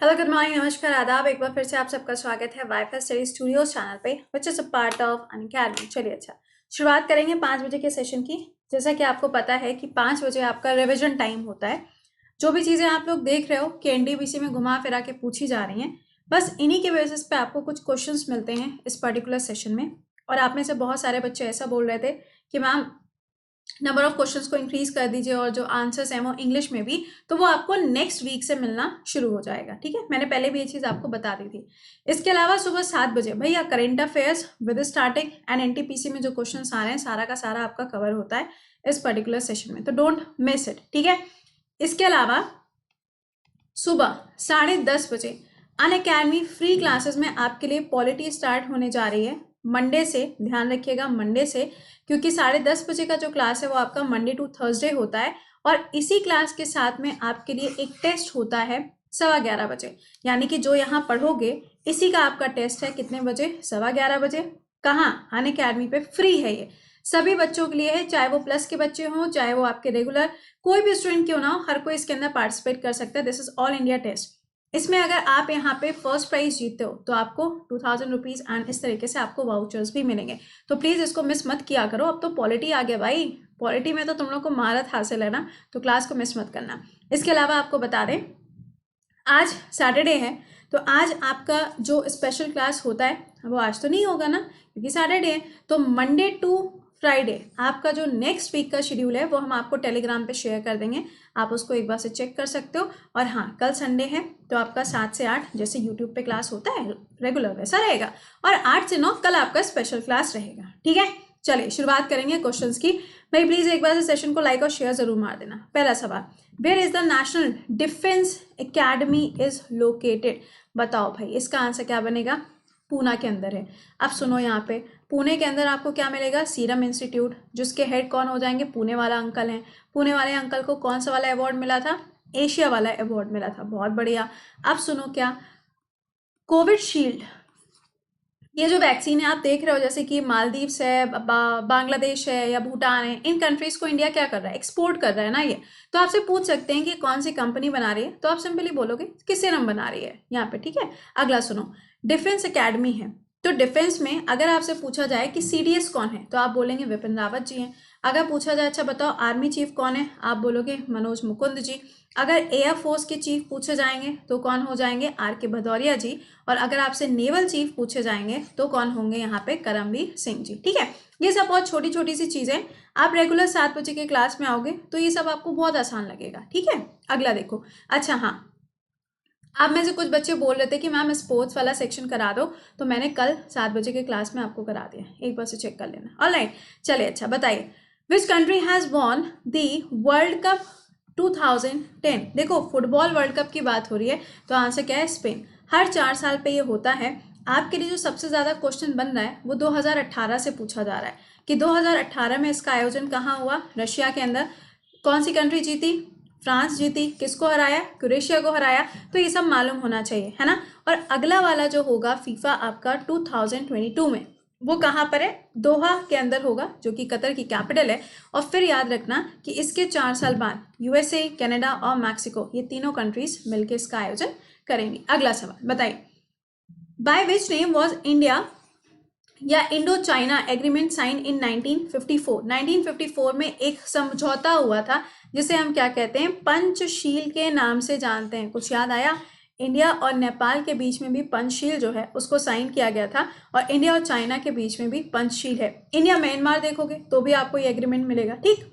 Hello good morning नमस्कार आदाब। एक बार फिर से आप सबका स्वागत है वाईफाई स्टडी स्टूडियोज चैनल पे which is a part of Unacademy. चलिए अच्छा शुरुआत करेंगे 5 बजे के सेशन की। जैसा कि आपको पता है कि 5 बजे आपका रिविजन टाइम होता है। जो भी चीज़ें आप लोग देख रहे हो कि एनडीबीसी में घुमा फिरा के पूछी जा रही हैं, बस इन्हीं के बेसिस पे आपको कुछ क्वेश्चंस मिलते हैं इस पर्टिकुलर सेशन में। और आप में से बहुत सारे बच्चे ऐसा बोल रहे थे कि मैम नंबर ऑफ क्वेश्चंस को इंक्रीज कर दीजिए और जो आंसर्स हैं वो इंग्लिश में भी, तो वो आपको नेक्स्ट वीक से मिलना शुरू हो जाएगा। ठीक है, मैंने पहले भी ये चीज़ आपको बता दी थी। इसके अलावा सुबह 7 बजे भैया current affairs with starting and NTPC में जो क्वेश्चन आ रहे हैं सारा का सारा आपका कवर होता है इस पर्टिकुलर सेशन में, तो डोंट मिस इट। ठीक है, इसके अलावा सुबह 10:30 बजे अनअकैडमी फ्री क्लासेस में आपके लिए पॉलिटी स्टार्ट होने जा रही है मंडे से। ध्यान रखिएगा मंडे से, क्योंकि 10:30 बजे का जो क्लास है वो आपका मंडे टू थर्सडे होता है। और इसी क्लास के साथ में आपके लिए एक टेस्ट होता है 11:15 बजे, यानी कि जो यहाँ पढ़ोगे इसी का आपका टेस्ट है। कितने बजे? 11:15 बजे। कहाँ? अनअकैडमी पे फ्री है ये, सभी बच्चों के लिए है, चाहे वो प्लस के बच्चे हों चाहे वो आपके रेगुलर कोई भी स्टूडेंट क्यों ना हो, हर कोई इसके अंदर पार्टिसिपेट कर सकता है। This is all India test. इसमें अगर आप यहाँ पे फर्स्ट प्राइज जीतते हो तो आपको 2000 रुपीज एंड इस तरीके से आपको वाउचर्स भी मिलेंगे। तो प्लीज इसको मिस मत किया करो। अब तो पॉलिटी आ गया भाई, पॉलिटी में तो तुम लोग को महारत हासिल है ना, तो क्लास को मिस मत करना। इसके अलावा आपको बता दें आज सैटरडे है, तो आज आपका जो स्पेशल क्लास होता है वो आज तो नहीं होगा ना, क्योंकि सैटरडे है। तो मंडे टू फ्राइडे आपका जो नेक्स्ट वीक का शेड्यूल है वो हम आपको टेलीग्राम पे शेयर कर देंगे, आप उसको एक बार से चेक कर सकते हो। और हाँ, कल संडे है तो आपका 7 से 8 जैसे यूट्यूब पे क्लास होता है रेगुलर वैसा रहेगा, और 8 से 9 कल आपका स्पेशल क्लास रहेगा। ठीक है, चलिए शुरुआत करेंगे क्वेश्चंस की। भाई प्लीज एक बार से सेशन को लाइक और शेयर जरूर मार देना। पहला सवाल, where is the national defence academy is located? बताओ भाई, इसका आंसर क्या बनेगा? पूना के अंदर है। अब सुनो यहाँ पे, पुणे के अंदर आपको क्या मिलेगा? सीरम इंस्टीट्यूट, जिसके हेड कौन हो जाएंगे? पुणे वाला अंकल हैं। पुणे वाले अंकल को कौन सा वाला अवार्ड मिला था? एशिया वाला अवार्ड मिला था। बहुत बढ़िया। अब सुनो क्या, कोविडशील्ड ये जो वैक्सीन है आप देख रहे हो, जैसे कि मालदीव्स है, बांग्लादेश है या भूटान है, इन कंट्रीज को इंडिया क्या कर रहा है? एक्सपोर्ट कर रहा है ना ये। तो आपसे पूछ सकते हैं कि कौन सी कंपनी बना रही है, तो आप सिंपली बोलोगे कि सीरम बना रही है यहाँ पे। ठीक है, अगला सुनो, डिफेंस एकेडमी है, तो डिफेंस में अगर आपसे पूछा जाए कि सीडीएस कौन है तो आप बोलेंगे विपिन रावत जी हैं। अगर पूछा जाए अच्छा बताओ आर्मी चीफ कौन है, आप बोलोगे मनोज मुकुंद जी। अगर एयरफोर्स के चीफ पूछे जाएंगे तो कौन हो जाएंगे? आर के भदौरिया जी। और अगर आपसे नेवल चीफ पूछे जाएंगे तो कौन होंगे यहाँ पे? करमवीर सिंह जी। ठीक है, ये सब बहुत छोटी छोटी सी चीजें, आप रेगुलर 7 बजे के क्लास में आओगे तो ये सब आपको बहुत आसान लगेगा। ठीक है, अगला देखो। अच्छा हाँ, आप में से कुछ बच्चे बोल रहे थे कि मैम स्पोर्ट्स वाला सेक्शन करा दो, तो मैंने कल 7 बजे के क्लास में आपको करा दिया, एक बार से चेक कर लेना। ऑलराइट, चलिए अच्छा बताइए, which country has won the world cup 2010? देखो फुटबॉल वर्ल्ड कप की बात हो रही है, तो आंसर क्या है? स्पेन। हर 4 साल पे ये होता है। आपके लिए जो सबसे ज्यादा क्वेश्चन बन रहा है वो 2018 से पूछा जा रहा है कि 2018 में इसका आयोजन कहाँ हुआ? रशिया के अंदर। कौन सी कंट्री जीती? फ्रांस जीती। किसको हराया? क्रोएशिया को हराया। तो ये सब मालूम होना चाहिए, है ना। और अगला वाला जो होगा फीफा आपका 2022 में, वो कहाँ पर है? दोहा के अंदर होगा, जो कि कतर की कैपिटल है। और फिर याद रखना कि इसके 4 साल बाद यूएसए, कनाडा और मैक्सिको, ये तीनों कंट्रीज मिलकर इसका आयोजन करेंगी। अगला सवाल बताइए, by which name was India या Indo China agreement sign in 1954? 1954 में एक समझौता हुआ था जिसे हम क्या कहते हैं? पंचशील के नाम से जानते हैं। कुछ याद आया? इंडिया और नेपाल के बीच में भी पंचशील जो है उसको साइन किया गया था, और इंडिया और चाइना के बीच में भी पंचशील है। इंडिया म्यांमार देखोगे तो भी आपको ये एग्रीमेंट मिलेगा। ठीक,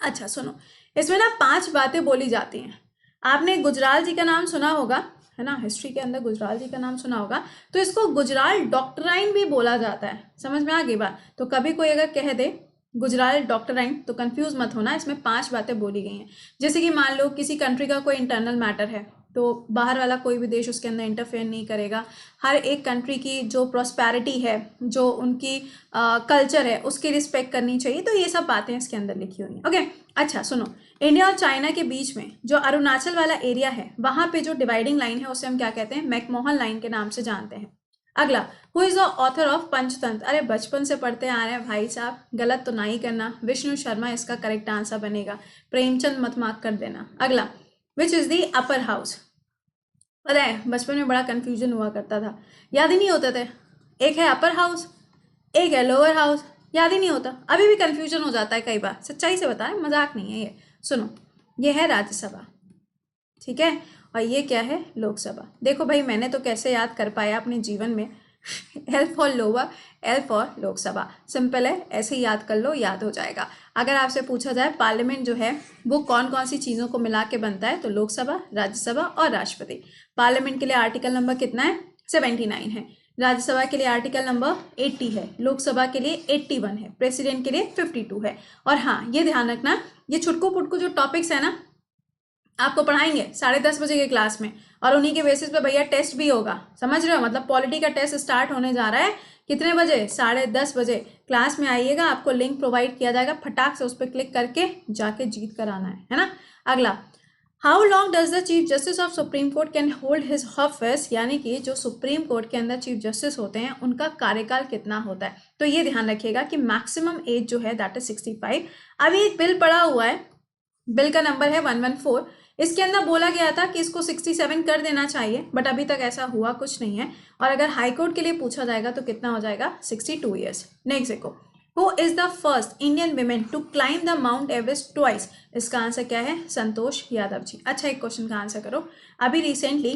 अच्छा सुनो, इसमें ना 5 बातें बोली जाती हैं। आपने गुजराल जी का नाम सुना होगा, है ना, हिस्ट्री के अंदर गुजराल जी का नाम सुना होगा, तो इसको गुजराल डॉक्ट्राइन भी बोला जाता है। समझ में आ गई बात? तो कभी कोई अगर कह दे गुजराल डॉक्ट्राइन तो कंफ्यूज मत होना, इसमें 5 बातें बोली गई हैं। जैसे कि मान लो किसी कंट्री का कोई इंटरनल मैटर है, तो बाहर वाला कोई भी देश उसके अंदर इंटरफेयर नहीं करेगा। हर एक कंट्री की जो प्रॉस्पेरिटी है, जो उनकी कल्चर है, उसकी रिस्पेक्ट करनी चाहिए। तो ये सब बातें इसके अंदर लिखी हुई हैं। ओके, अच्छा सुनो, इंडिया और चाइना के बीच में जो अरुणाचल वाला एरिया है, वहां पे जो डिवाइडिंग लाइन है उसे हम क्या कहते हैं? मैकमोहन लाइन के नाम से जानते हैं। अगला, who is the author of Panchatantra? अरे बचपन से पढ़ते आ रहे हैं भाई साहब, गलत तो नहीं करना। विष्णु शर्मा इसका करेक्ट आंसर बनेगा, प्रेमचंद मत मार्क कर देना। अगला, which is the upper house? पता है बचपन में बड़ा कन्फ्यूजन हुआ करता था, याद ही नहीं होते थे। एक है अपर हाउस, एक है लोअर हाउस, याद ही नहीं होता। अभी भी कन्फ्यूजन हो जाता है कई बार, सच्चाई से बताएं, मजाक नहीं है ये। सुनो, ये है राज्यसभा, ठीक है, और ये क्या है, लोकसभा। देखो भाई मैंने तो कैसे याद कर पाया अपने जीवन में L for lower, L for Lok Sabha, simple है, ऐसे ही याद कर लो, याद हो जाएगा। अगर आपसे पूछा जाए पार्लियामेंट जो है वो कौन कौन सी चीज़ों को मिला के बनता है, तो लोकसभा, राज्यसभा और राष्ट्रपति। पार्लियामेंट के लिए आर्टिकल नंबर कितना है, 79 है। राज्यसभा के लिए आर्टिकल नंबर 80 है, लोकसभा के लिए 81 है, प्रेसिडेंट के लिए 52 है। और हाँ ये ध्यान रखना, ये छुटकू पुटकू जो टॉपिक्स है ना आपको पढ़ाएंगे 10:30 बजे के क्लास में, और उन्हीं के बेसिस पे भैया टेस्ट भी होगा, समझ रहे हो। मतलब पॉलिटी का टेस्ट स्टार्ट होने जा रहा है कितने बजे, 10:30 बजे। क्लास में आइएगा, आपको लिंक प्रोवाइड किया जाएगा, फटाक से उस पर क्लिक करके जाके जीत कर आना है ना। अगला, how long does the chief justice of supreme court can hold his office, यानी कि जो सुप्रीम कोर्ट के अंदर चीफ जस्टिस होते हैं उनका कार्यकाल कितना होता है। तो ये ध्यान रखिएगा कि मैक्सिमम एज जो है दैट इज 65। अभी एक बिल पड़ा हुआ है, बिल का नंबर है 114। इसके अंदर बोला गया था कि इसको 67 कर देना चाहिए, बट अभी तक ऐसा हुआ कुछ नहीं है। और अगर हाई कोर्ट के लिए पूछा जाएगा तो कितना हो जाएगा, 62 ईयर्स। नेक्स्ट देखो, who is the first Indian women to climb the Mount Everest twice. इसका आंसर क्या है, संतोष यादव जी। अच्छा एक क्वेश्चन का आंसर करो, अभी रिसेंटली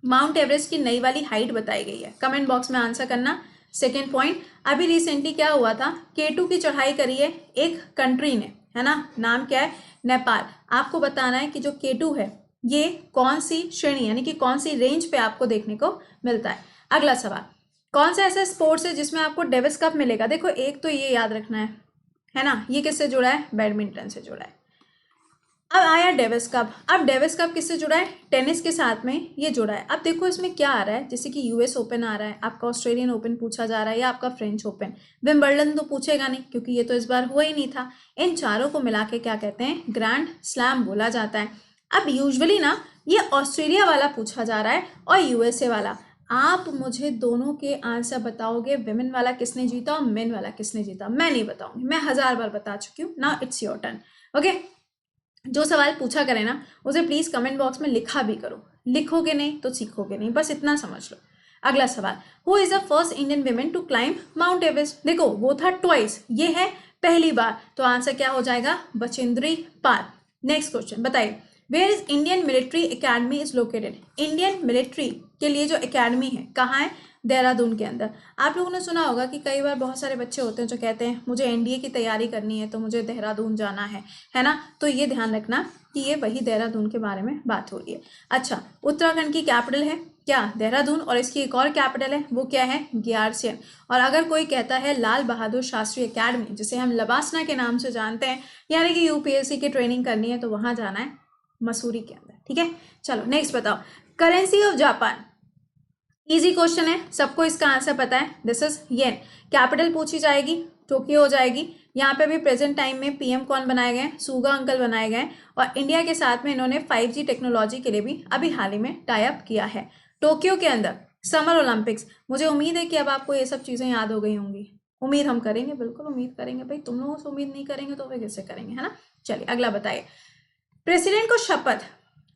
माउंट एवरेस्ट की नई वाली हाइट बताई गई है, कमेंट बॉक्स में आंसर करना। सेकेंड पॉइंट, अभी रिसेंटली क्या हुआ था, K2 की चढ़ाई करी है एक कंट्री ने, है ना, नाम क्या है, नेपाल। आपको बताना है कि जो K2 है ये कौन सी श्रेणी यानी कि कौन सी रेंज पे आपको देखने को मिलता है। अगला सवाल, कौन सा ऐसा स्पोर्ट्स है जिसमें आपको डेविस कप मिलेगा। देखो एक तो ये याद रखना है ना, ये किससे जुड़ा है, बैडमिंटन से जुड़ा है। अब आया डेविस कप, अब डेविस कप किससे जुड़ा है, टेनिस के साथ में ये जुड़ा है। अब देखो इसमें क्या आ रहा है, जैसे कि यूएस ओपन आ रहा है, आपका ऑस्ट्रेलियन ओपन पूछा जा रहा है, या आपका फ्रेंच ओपन। विंबलडन तो पूछेगा नहीं क्योंकि ये तो इस बार हुआ ही नहीं था। इन चारों को मिला के क्या कहते हैं, ग्रैंड स्लैम बोला जाता है। अब यूजुअली ना ये ऑस्ट्रेलिया वाला पूछा जा रहा है और यूएसए वाला। आप मुझे दोनों के आंसर बताओगे, विमेन वाला किसने जीता और मेन वाला किसने जीता। मैं नहीं बताऊंगी, मैं 1000 बार बता चुकी हूँ। Now it's your turn. Okay, जो सवाल पूछा करे ना उसे प्लीज कमेंट बॉक्स में लिखा भी करो, लिखोगे नहीं तो सीखोगे नहीं, बस इतना समझ लो। अगला सवाल, who is the first Indian women to climb Mount Everest. देखो वो था ट्वाइस, ये है पहली बार, तो आंसर क्या हो जाएगा, बचेंद्री पाल। नेक्स्ट क्वेश्चन बताइए, where is Indian military academy is located. Indian military के लिए जो एकेडमी है कहाँ है, देहरादून के अंदर। आप लोगों ने सुना होगा कि कई बार बहुत सारे बच्चे होते हैं जो कहते हैं मुझे एनडीए की तैयारी करनी है तो मुझे देहरादून जाना है ना। तो ये ध्यान रखना कि ये वही देहरादून के बारे में बात हो रही है। अच्छा, उत्तराखंड की कैपिटल है क्या, देहरादून, और इसकी एक और कैपिटल है वो क्या है, ग्यारसियन। और अगर कोई कहता है लाल बहादुर शास्त्री एकेडमी, जिसे हम लबासना के नाम से जानते हैं, यानी कि यूपीएससी की ट्रेनिंग करनी है तो वहां जाना है, मसूरी के अंदर। ठीक है, चलो नेक्स्ट बताओ, currency of Japan. Easy question है, सबको इसका आंसर पता है, दिस इज येन। कैपिटल पूछी जाएगी, टोक्यो हो जाएगी। यहाँ पे भी प्रेजेंट टाइम में पीएम कौन बनाए गए, सुगा अंकल बनाए गए। और इंडिया के साथ में इन्होंने 5G टेक्नोलॉजी के लिए भी अभी हाल ही में टाई अप किया है। टोक्यो के अंदर समर ओलंपिक्स, मुझे उम्मीद है कि अब आपको ये सब चीज़ें याद हो गई होंगी। उम्मीद हम करेंगे, बिल्कुल उम्मीद करेंगे भाई, तुम लोगों से उम्मीद नहीं करेंगे तो वे कैसे करेंगे, है ना। चलिए अगला बताइए, प्रेसिडेंट को शपथ,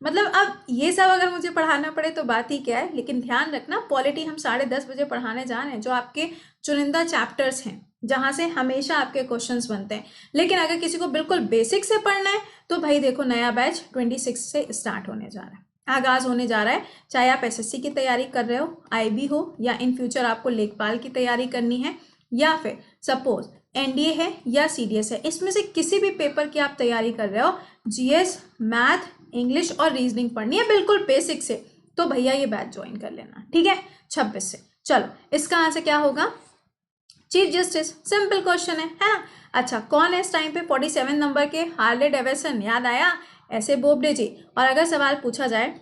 मतलब अब ये सब अगर मुझे पढ़ाना पड़े तो बात ही क्या है। लेकिन ध्यान रखना, पॉलिटी हम 10:30 बजे पढ़ाने जा रहे हैं, जो आपके चुनिंदा चैप्टर्स हैं जहां से हमेशा आपके क्वेश्चंस बनते हैं। लेकिन अगर किसी को बिल्कुल बेसिक से पढ़ना है तो भाई देखो नया बैच 26 से स्टार्ट होने जा रहा है, आगाज होने जा रहा है। चाहे आप एसएससी की तैयारी कर रहे हो, आईबी हो, या इन फ्यूचर आपको लेखपाल की तैयारी करनी है, या फिर सपोज एनडीए है या सीडीएस है, इसमें से किसी भी पेपर की आप तैयारी कर रहे हो, जीएस, मैथ, इंग्लिश और रीजनिंग पढ़नी है बिल्कुल बेसिक से, तो भैया ये बैच ज्वाइन कर लेना, ठीक है, 26 से। चलो इसका आंसर क्या होगा, चीफ जस्टिस, सिंपल क्वेश्चन है ना। अच्छा, कौन है इस टाइम पे 47 नंबर के, हार्ले डेविसन, याद आया, ऐसे बोबडे जी। और अगर सवाल पूछा जाए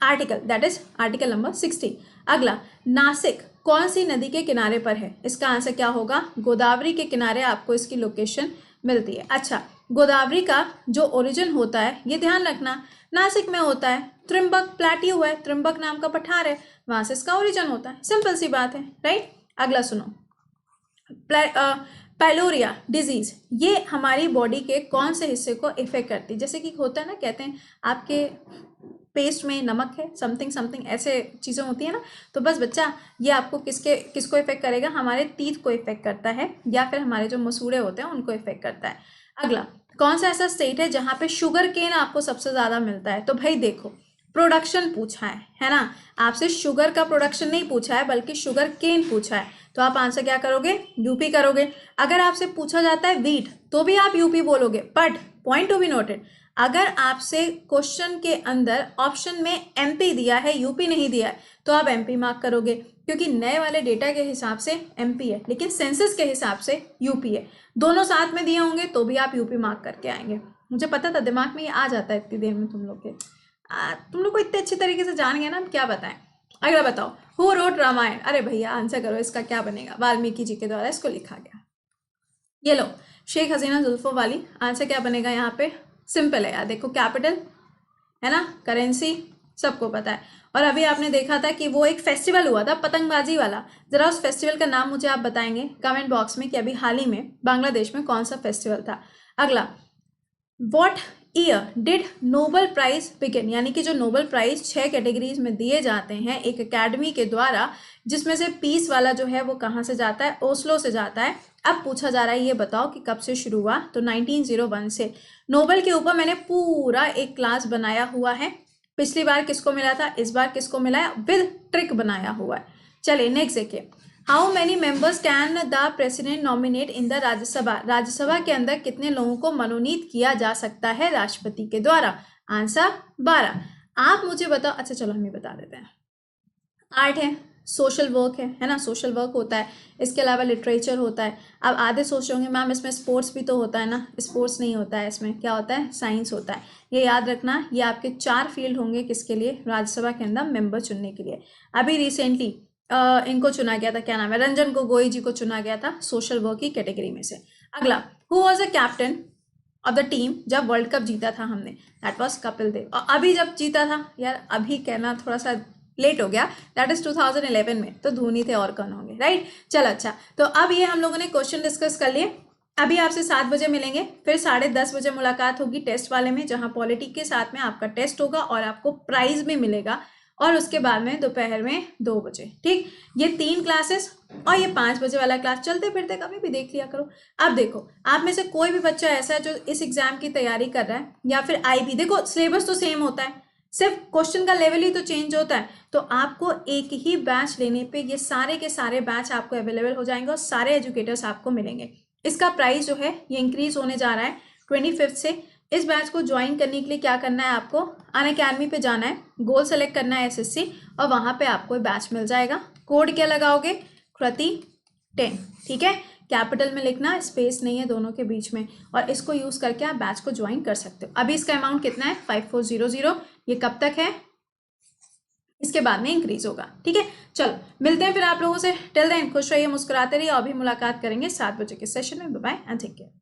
article, that is article number 60। अगला, नासिक कौन सी नदी के किनारे पर है, इसका आंसर क्या होगा, गोदावरी के किनारे आपको इसकी लोकेशन मिलती है। अच्छा, गोदावरी का जो ओरिजिन होता है ये ध्यान रखना, नासिक में होता है, त्रिम्बक प्लेट्यू है, त्रिम्बक नाम का पठार है, वहां से इसका ओरिजिन होता है, सिंपल सी बात है, राइट। अगला सुनो, पाइलोरिया डिजीज, ये हमारी बॉडी के कौन से हिस्से को इफेक्ट करती है, जैसे कि होता है ना, कहते हैं आपके पेस्ट में नमक है, समथिंग समथिंग ऐसे चीज़ें होती है ना। तो बस बच्चा ये आपको किसको इफेक्ट करेगा, हमारे टीथ को इफेक्ट करता है या फिर हमारे जो मसूड़े होते हैं उनको इफेक्ट करता है। अगला, कौन सा ऐसा स्टेट है जहाँ पे शुगर केन आपको सबसे ज़्यादा मिलता है। तो भाई देखो, प्रोडक्शन पूछा है ना, आपसे शुगर का प्रोडक्शन नहीं पूछा है बल्कि शुगर केन पूछा है। तो आप आंसर क्या करोगे, यूपी करोगे। अगर आपसे पूछा जाता है वीट तो भी आप यूपी बोलोगे, but point to be noted, अगर आपसे क्वेश्चन के अंदर ऑप्शन में एमपी दिया है, यूपी नहीं दिया है, तो आप एमपी मार्क करोगे, क्योंकि नए वाले डेटा के हिसाब से एमपी है लेकिन सेंसस के हिसाब से यूपी है। दोनों साथ में दिए होंगे तो भी आप यूपी मार्क करके आएंगे। मुझे पता था दिमाग में ये आ जाता है इतनी देर में तुम लोग के। तुम लोग को इतने अच्छे तरीके से जान गए ना, क्या बताएं। अगला बताओ, हु रोट रामायण। अरे भैया आंसर करो, इसका क्या बनेगा, वाल्मीकि जी के द्वारा इसको लिखा गया। ये लो, शेख हसीना जुल्फों वाली। आंसर क्या बनेगा यहाँ पे, सिंपल है यार, देखो कैपिटल है ना, करेंसी सबको पता है। और अभी आपने देखा था कि वो एक फेस्टिवल हुआ था पतंगबाजी वाला, जरा उस फेस्टिवल का नाम मुझे आप बताएंगे कमेंट बॉक्स में कि अभी हाल ही में बांग्लादेश में कौन सा फेस्टिवल था। अगला, what year did Nobel prize begin, यानी कि जो नोबल प्राइज 6 कैटेगरीज में दिए जाते हैं एक एकेडमी के द्वारा, जिसमें से पीस वाला जो है वो कहाँ से जाता है, ओस्लो से जाता है। अब पूछा जा रहा है ये बताओ कि कब से शुरू हुआ, तो 1901 से। नोबल के ऊपर मैंने पूरा एक क्लास बनाया हुआ है, पिछली बार किसको मिला था, इस बार किसको मिला है, विद ट्रिक बनाया हुआ है। चलिए नेक्स्ट देखिए, how many members can the president nominate in the Rajya Sabha, Rajya Sabha के अंदर कितने लोगों को मनोनीत किया जा सकता है राष्ट्रपति के द्वारा। आंसर 12। आप मुझे बताओ, अच्छा चलो हम ये बता देते हैं। आर्ट है, सोशल वर्क है ना, सोशल वर्क होता है, इसके अलावा लिटरेचर होता है। अब आधे सोच रहे होंगे मैम इसमें स्पोर्ट्स भी तो होता है ना, स्पोर्ट्स नहीं होता है इसमें, क्या होता है, साइंस होता है। ये याद रखना, ये आपके 4 फील्ड होंगे किसके लिए, राज्यसभा के अंदर मेंबर चुनने के लिए। अभी रिसेंटली इनको चुना गया था, क्या नाम है, रंजन गोगोई जी को चुना गया था सोशल वर्क की कैटेगरी में से। अगला, who was a captain of the team जब वर्ल्ड कप जीता था हमने, दैट वॉज कपिल देव। और अभी जब जीता था, यार अभी कहना थोड़ा सा लेट हो गया, दैट इज 2011 में, तो धोनी थे और कौन होंगे, राइट। चलो अच्छा, तो अब ये हम लोगों ने क्वेश्चन डिस्कस कर लिए। अभी आपसे 7 बजे मिलेंगे, फिर 10:30 बजे मुलाकात होगी टेस्ट वाले में, जहां पॉलिटी के साथ में आपका टेस्ट होगा और आपको प्राइज भी मिलेगा। और उसके बाद में दोपहर में 2 बजे, ठीक। ये 3 क्लासेस और ये 5 बजे वाला क्लास, चलते फिरते कभी भी देख लिया करो। अब देखो, आप में से कोई भी बच्चा ऐसा है जो इस एग्जाम की तैयारी कर रहा है या फिर आई भी, देखो सिलेबस तो सेम होता है, सिर्फ क्वेश्चन का लेवल ही तो चेंज होता है। तो आपको एक ही बैच लेने पे ये सारे के सारे बैच आपको अवेलेबल हो जाएंगे और सारे एजुकेटर्स आपको मिलेंगे। इसका प्राइस जो है ये इंक्रीज होने जा रहा है 25 से। इस बैच को ज्वाइन करने के लिए क्या करना है, आपको अनअकैडमी पे जाना है, गोल सेलेक्ट करना है SSC, और वहाँ पे आपको बैच मिल जाएगा। कोड क्या लगाओगे, कृति 10, ठीक है। कैपिटल में लिखना, स्पेस नहीं है दोनों के बीच में, और इसको यूज़ करके आप बैच को ज्वाइन कर सकते हो। अभी इसका अमाउंट कितना है, 5400। ये कब तक है, इसके बाद में इंक्रीज होगा, ठीक है। चलो मिलते हैं फिर आप लोगों से, टिल देन खुश रहिए, मुस्कुराते रहिए, और भी मुलाकात करेंगे 7 बजे के सेशन में। Bye bye and take care.